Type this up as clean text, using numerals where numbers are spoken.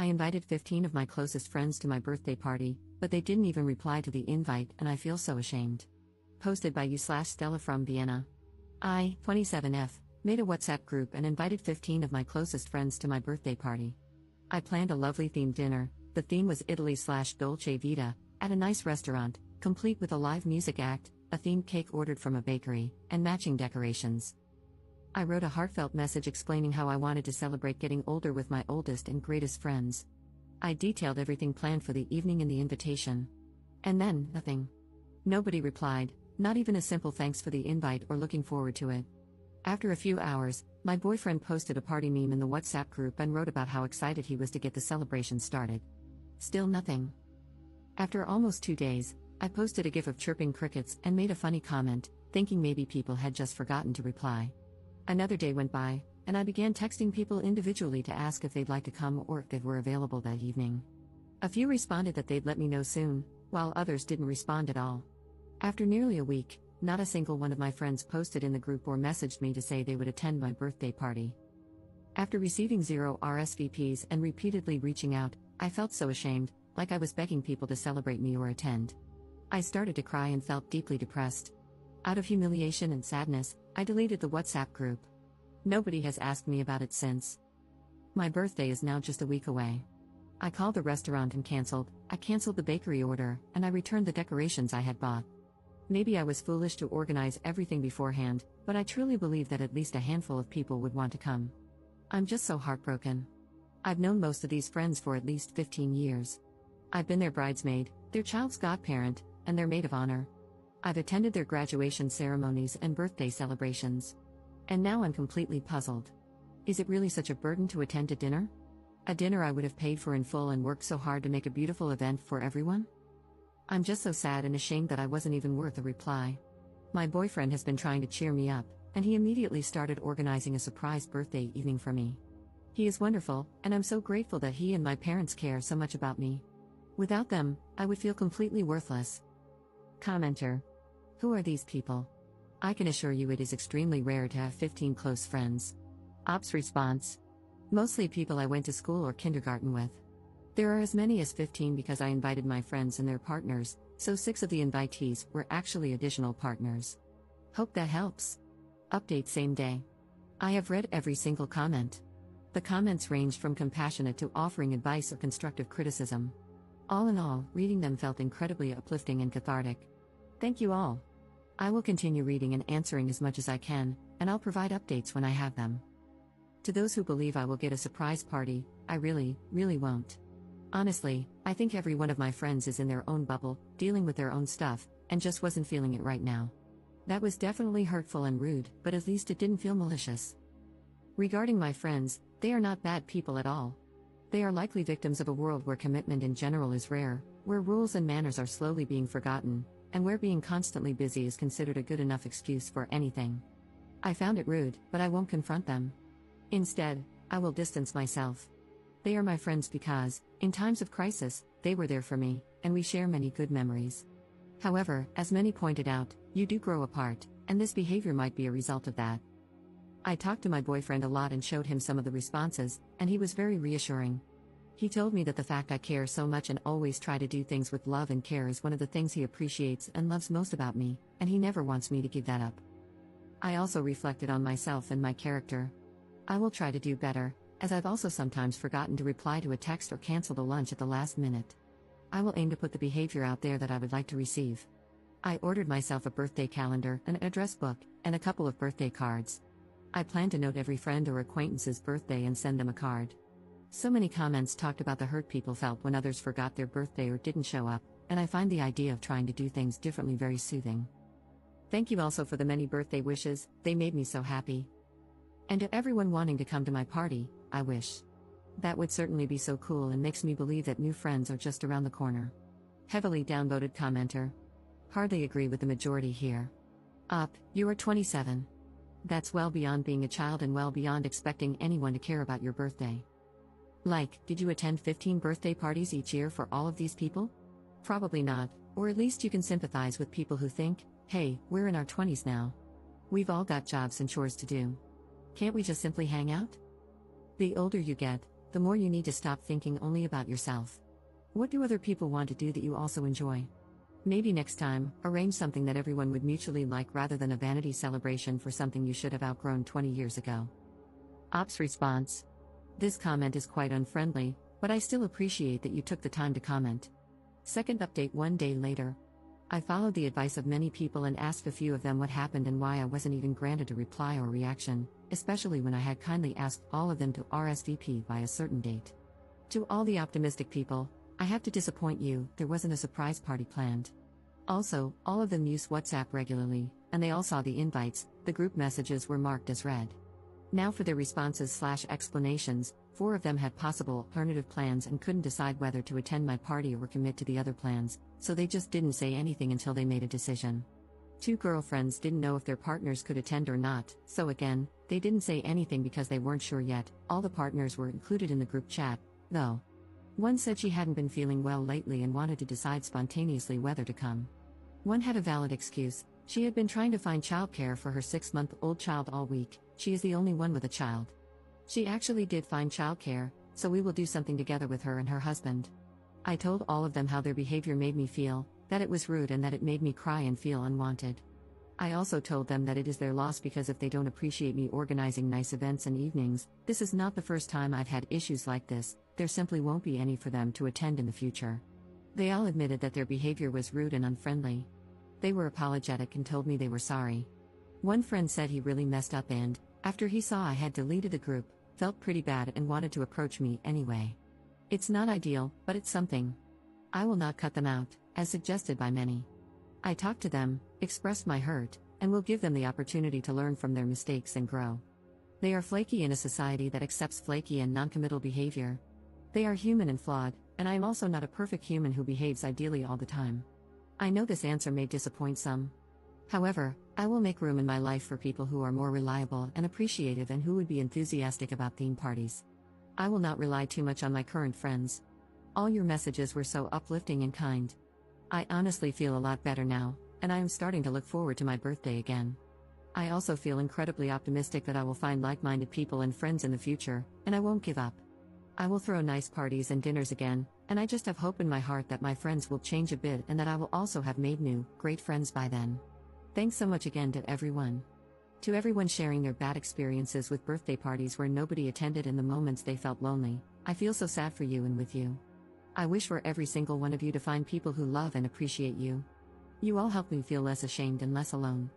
I invited 15 of my closest friends to my birthday party, but they didn't even reply to the invite and I feel so ashamed. Posted by you/Stella from Vienna. I, 27F, made a WhatsApp group and invited 15 of my closest friends to my birthday party. I planned a lovely themed dinner. The theme was Italy/Dolce Vita, at a nice restaurant, complete with a live music act, a themed cake ordered from a bakery, and matching decorations. I wrote a heartfelt message explaining how I wanted to celebrate getting older with my oldest and greatest friends. I detailed everything planned for the evening in the invitation. And then, nothing. Nobody replied, not even a simple thanks for the invite or looking forward to it. After a few hours, my boyfriend posted a party meme in the WhatsApp group and wrote about how excited he was to get the celebration started. Still nothing. After almost 2 days, I posted a gif of chirping crickets and made a funny comment, thinking maybe people had just forgotten to reply. Another day went by, and I began texting people individually to ask if they'd like to come or if they were available that evening. A few responded that they'd let me know soon, while others didn't respond at all. After nearly a week, not a single one of my friends posted in the group or messaged me to say they would attend my birthday party. After receiving 0 RSVPs and repeatedly reaching out, I felt so ashamed, like I was begging people to celebrate me or attend. I started to cry and felt deeply depressed. Out of humiliation and sadness, I deleted the WhatsApp group. Nobody has asked me about it since. My birthday is now just a week away. I called the restaurant and I canceled the bakery order, and I returned the decorations I had bought. Maybe I was foolish to organize everything beforehand, but I truly believe that at least a handful of people would want to come. I'm just so heartbroken. I've known most of these friends for at least 15 years. I've been their bridesmaid, their child's godparent, and their maid of honor. I've attended their graduation ceremonies and birthday celebrations. And now I'm completely puzzled. Is it really such a burden to attend a dinner? A dinner I would have paid for in full and worked so hard to make a beautiful event for everyone? I'm just so sad and ashamed that I wasn't even worth a reply. My boyfriend has been trying to cheer me up, and he immediately started organizing a surprise birthday evening for me. He is wonderful, and I'm so grateful that he and my parents care so much about me. Without them, I would feel completely worthless. Commenter. Who are these people? I can assure you it is extremely rare to have 15 close friends. Ops response. Mostly people I went to school or kindergarten with. There are as many as 15 because I invited my friends and their partners, so 6 of the invitees were actually additional partners. Hope that helps. Update same day. I have read every single comment. The comments ranged from compassionate to offering advice or constructive criticism. All in all, reading them felt incredibly uplifting and cathartic. Thank you all. I will continue reading and answering as much as I can, and I'll provide updates when I have them. To those who believe I will get a surprise party, I really won't. Honestly, I think every one of my friends is in their own bubble, dealing with their own stuff, and just wasn't feeling it right now. That was definitely hurtful and rude, but at least it didn't feel malicious. Regarding my friends, they are not bad people at all. They are likely victims of a world where commitment in general is rare, where rules and manners are slowly being forgotten, and where being constantly busy is considered a good enough excuse for anything. I found it rude, but I won't confront them. Instead, I will distance myself. They are my friends because, in times of crisis, they were there for me, and we share many good memories. However, as many pointed out, you do grow apart, and this behavior might be a result of that. I talked to my boyfriend a lot and showed him some of the responses, and he was very reassuring. He told me that the fact I care so much and always try to do things with love and care is one of the things he appreciates and loves most about me, and he never wants me to give that up. I also reflected on myself and my character. I will try to do better, as I've also sometimes forgotten to reply to a text or cancel the lunch at the last minute. I will aim to put the behavior out there that I would like to receive. I ordered myself a birthday calendar, an address book, and a couple of birthday cards. I plan to note every friend or acquaintance's birthday and send them a card. So many comments talked about the hurt people felt when others forgot their birthday or didn't show up, and I find the idea of trying to do things differently very soothing. Thank you also for the many birthday wishes, they made me so happy. And to everyone wanting to come to my party, I wish. That would certainly be so cool and makes me believe that new friends are just around the corner. Heavily downvoted commenter. Hardly agree with the majority here. Up, you are 27. That's well beyond being a child and well beyond expecting anyone to care about your birthday. Like, did you attend 15 birthday parties each year for all of these people? Probably not, or at least you can sympathize with people who think, hey, we're in our 20s now. We've all got jobs and chores to do. Can't we just simply hang out? The older you get, the more you need to stop thinking only about yourself. What do other people want to do that you also enjoy? Maybe next time, arrange something that everyone would mutually like rather than a vanity celebration for something you should have outgrown 20 years ago. Ops response. This comment is quite unfriendly, but I still appreciate that you took the time to comment. Second update 1 day later. I followed the advice of many people and asked a few of them what happened and why I wasn't even granted a reply or reaction, especially when I had kindly asked all of them to RSVP by a certain date. To all the optimistic people, I have to disappoint you, there wasn't a surprise party planned. Also, all of them use WhatsApp regularly, and they all saw the invites, the group messages were marked as read. Now for their responses/explanations, 4 of them had possible alternative plans and couldn't decide whether to attend my party or commit to the other plans, so they just didn't say anything until they made a decision. 2 girlfriends didn't know if their partners could attend or not, so again, they didn't say anything because they weren't sure yet. All the partners were included in the group chat, though. One said she hadn't been feeling well lately and wanted to decide spontaneously whether to come. One had a valid excuse, she had been trying to find childcare for her 6-month-old child all week, she is the only one with a child. She actually did find childcare, so we will do something together with her and her husband. I told all of them how their behavior made me feel, that it was rude and that it made me cry and feel unwanted. I also told them that it is their loss because if they don't appreciate me organizing nice events and evenings, this is not the first time I've had issues like this, there simply won't be any for them to attend in the future. They all admitted that their behavior was rude and unfriendly. They were apologetic and told me they were sorry. One friend said he really messed up and, after he saw I had deleted the group, felt pretty bad and wanted to approach me anyway. It's not ideal, but it's something. I will not cut them out, as suggested by many. I talked to them, expressed my hurt, and will give them the opportunity to learn from their mistakes and grow. They are flaky in a society that accepts flaky and noncommittal behavior. They are human and flawed, and I am also not a perfect human who behaves ideally all the time. I know this answer may disappoint some. However, I will make room in my life for people who are more reliable and appreciative and who would be enthusiastic about theme parties. I will not rely too much on my current friends. All your messages were so uplifting and kind. I honestly feel a lot better now, and I am starting to look forward to my birthday again. I also feel incredibly optimistic that I will find like-minded people and friends in the future, and I won't give up. I will throw nice parties and dinners again, and I just have hope in my heart that my friends will change a bit and that I will also have made new, great friends by then. Thanks so much again to everyone. To everyone sharing their bad experiences with birthday parties where nobody attended and the moments they felt lonely, I feel so sad for you and with you. I wish for every single one of you to find people who love and appreciate you. You all help me feel less ashamed and less alone.